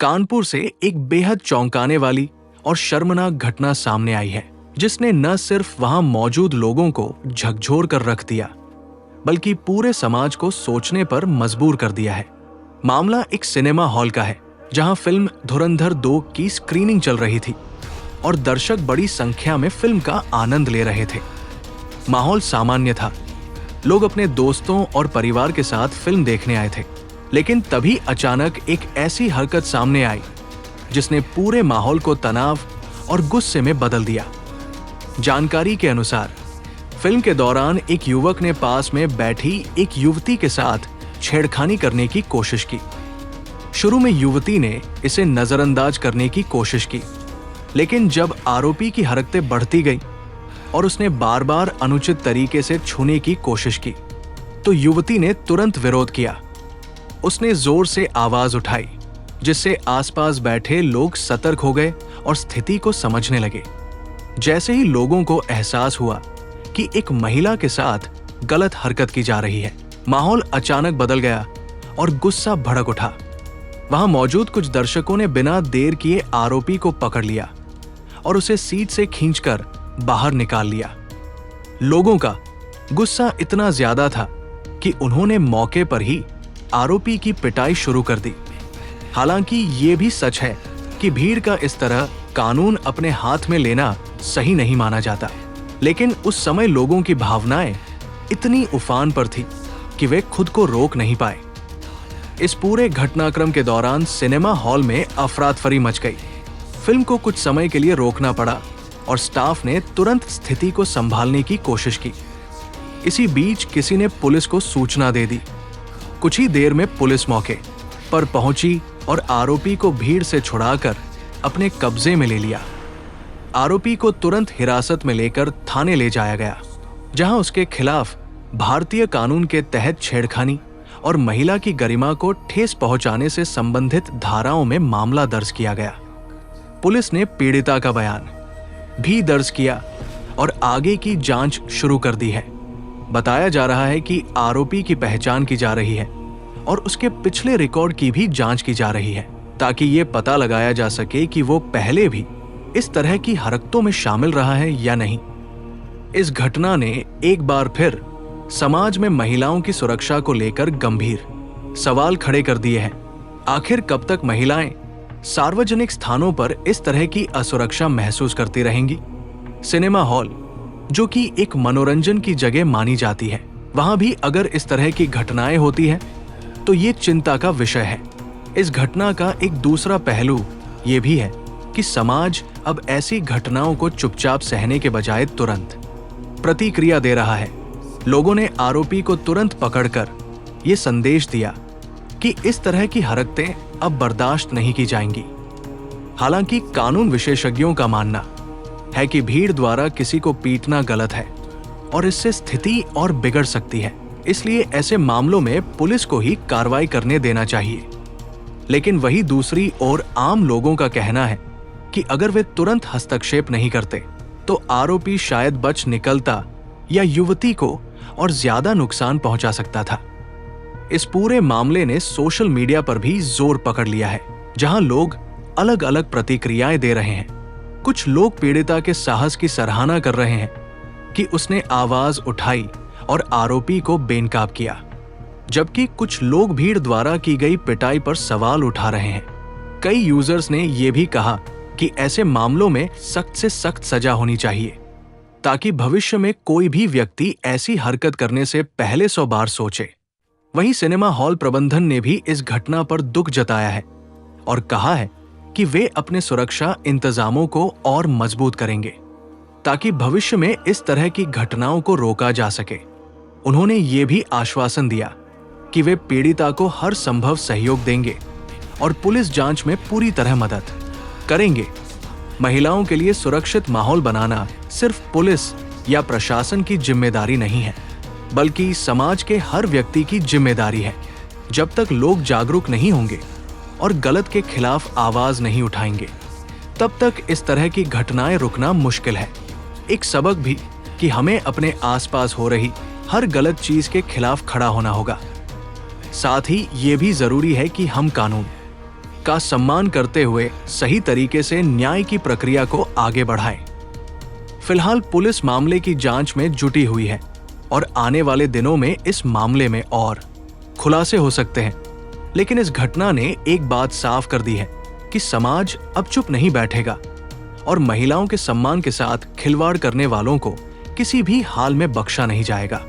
कानपुर से एक बेहद चौंकाने वाली और शर्मनाक घटना सामने आई है, जिसने न सिर्फ वहां मौजूद लोगों को झकझोर कर रख दिया, बल्कि पूरे समाज को सोचने पर मजबूर कर दिया है। मामला एक सिनेमा हॉल का है, जहां फिल्म धुरंधर 2 की स्क्रीनिंग चल रही थी और दर्शक बड़ी संख्या में फिल्म का आनंद ले रहे थे। माहौल सामान्य था, लोग अपने दोस्तों और परिवार के साथ फिल्म देखने आए थे। लेकिन तभी अचानक एक ऐसी हरकत सामने आई जिसने पूरे माहौल को तनाव और गुस्से में बदल दिया। जानकारी के अनुसार फिल्म के दौरान एक युवक ने पास में बैठी एक युवती के साथ छेड़खानी करने की कोशिश की। शुरू में युवती ने इसे नजरअंदाज करने की कोशिश की, लेकिन जब आरोपी की हरकतें बढ़ती गई और उसने बार बार अनुचित तरीके से छूने की कोशिश की, तो युवती ने तुरंत विरोध किया। उसने जोर से आवाज उठाई, जिससे आसपास बैठे लोग सतर्क हो गए और स्थिति को समझने लगे। जैसे ही लोगों को एहसास हुआ कि एक महिला के साथ गलत हरकत की जा रही है, माहौल अचानक बदल गया और गुस्सा भड़क उठा। वहां मौजूद कुछ दर्शकों ने बिना देर किए आरोपी को पकड़ लिया और उसे सीट से खींचकर बाहर निकाल लिया। लोगों का गुस्सा इतना ज्यादा था कि उन्होंने मौके पर ही आरोपी की पिटाई शुरू कर दी। हालांकि ये भी सच है कि भीड़ का इस तरह कानून अपने हाथ में लेना सही नहीं माना जाता, लेकिन उस समय लोगों की भावनाएं इतनी उफान पर थी कि वे खुद को रोक नहीं पाए। इस पूरे घटनाक्रम के दौरान सिनेमा हॉल में अफरातफरी मच गई। फिल्म को कुछ समय के लिए रोकना पड़ा और स्टाफ ने तुरंत स्थिति को संभालने की कोशिश की। इसी बीच किसी ने पुलिस को सूचना दे दी। कुछ ही देर में पुलिस मौके पर पहुंची और आरोपी को भीड़ से छुड़ाकर अपने कब्जे में ले लिया। आरोपी को तुरंत हिरासत में लेकर थाने ले जाया गया, जहां उसके खिलाफ भारतीय कानून के तहत छेड़खानी और महिला की गरिमा को ठेस पहुंचाने से संबंधित धाराओं में मामला दर्ज किया गया। पुलिस ने पीड़िता का बयान भी दर्ज किया और आगे की जांच शुरू कर दी है। बताया जा रहा है कि आरोपी की पहचान की जा रही है और उसके पिछले रिकॉर्ड की भी जांच की जा रही है, ताकि ये पता लगाया जा सके कि वो पहले भी इस तरह की हरकतों में शामिल रहा है या नहीं। इस घटना ने एक बार फिर समाज में महिलाओं की सुरक्षा को लेकर गंभीर सवाल खड़े कर दिए हैं। आखिर कब तक महिलाएं सार्वजनिक स्थानों पर इस तरह की असुरक्षा महसूस करती रहेंगी? सिनेमा हॉल, जो कि एक मनोरंजन की जगह मानी जाती है, वहां भी अगर इस तरह की घटनाएं होती हैं, तो ये चिंता का विषय है। इस घटना का एक दूसरा पहलू ये भी है कि समाज अब ऐसी घटनाओं को चुपचाप सहने के बजाय तुरंत प्रतिक्रिया दे रहा है। लोगों ने आरोपी को तुरंत पकड़कर ये संदेश दिया कि इस तरह की हरकतें अब बर्दाश्त नहीं की जाएंगी। हालांकि कानून विशेषज्ञों का मानना है कि भीड़ द्वारा किसी को पीटना गलत है और इससे स्थिति और बिगड़ सकती है, इसलिए ऐसे मामलों में पुलिस को ही कार्रवाई करने देना चाहिए। लेकिन वही दूसरी ओर आम लोगों का कहना है कि अगर वे तुरंत हस्तक्षेप नहीं करते तो आरोपी शायद बच निकलता या युवती को और ज्यादा नुकसान पहुंचा सकता था। इस पूरे मामले ने सोशल मीडिया पर भी जोर पकड़ लिया है, जहां लोग अलग अलग प्रतिक्रियाएं दे रहे हैं। कुछ लोग पीड़िता के साहस की सराहना कर रहे हैं कि उसने आवाज उठाई और आरोपी को बेनकाब किया, जबकि कुछ लोग भीड़ द्वारा की गई पिटाई पर सवाल उठा रहे हैं। कई यूजर्स ने यह भी कहा कि ऐसे मामलों में सख्त से सख्त सजा होनी चाहिए, ताकि भविष्य में कोई भी व्यक्ति ऐसी हरकत करने से पहले 100 बार सोचे। वहीं सिनेमा हॉल प्रबंधन ने भी इस घटना पर दुख जताया है और कहा है कि वे अपने सुरक्षा इंतजामों को और मजबूत करेंगे, ताकि भविष्य में इस तरह की घटनाओं को रोका जा सके। उन्होंने ये भी आश्वासन दिया कि वे पीड़िता को हर संभव सहयोग देंगे और पुलिस जांच में पूरी तरह मदद करेंगे। महिलाओं के लिए सुरक्षित माहौल बनाना सिर्फ पुलिस या प्रशासन की जिम्मेदारी नहीं है, बल्कि समाज के हर व्यक्ति की जिम्मेदारी है। जब तक लोग जागरूक नहीं होंगे और गलत के खिलाफ आवाज नहीं उठाएंगे, तब तक इस तरह की घटनाएं रुकना मुश्किल है। एक सबक भी कि हमें अपने आसपास हो रही हर गलत चीज के खिलाफ खड़ा होना होगा। साथ ही ये भी जरूरी है कि हम कानून का सम्मान करते हुए सही तरीके से न्याय की प्रक्रिया को आगे बढ़ाएं। फिलहाल पुलिस मामले की जांच में जुटी हुई है और आने वाले दिनों में इस मामले में और खुलासे हो सकते हैं। लेकिन इस घटना ने एक बात साफ कर दी है कि समाज अब चुप नहीं बैठेगा और महिलाओं के सम्मान के साथ खिलवाड़ करने वालों को किसी भी हाल में बख्शा नहीं जाएगा।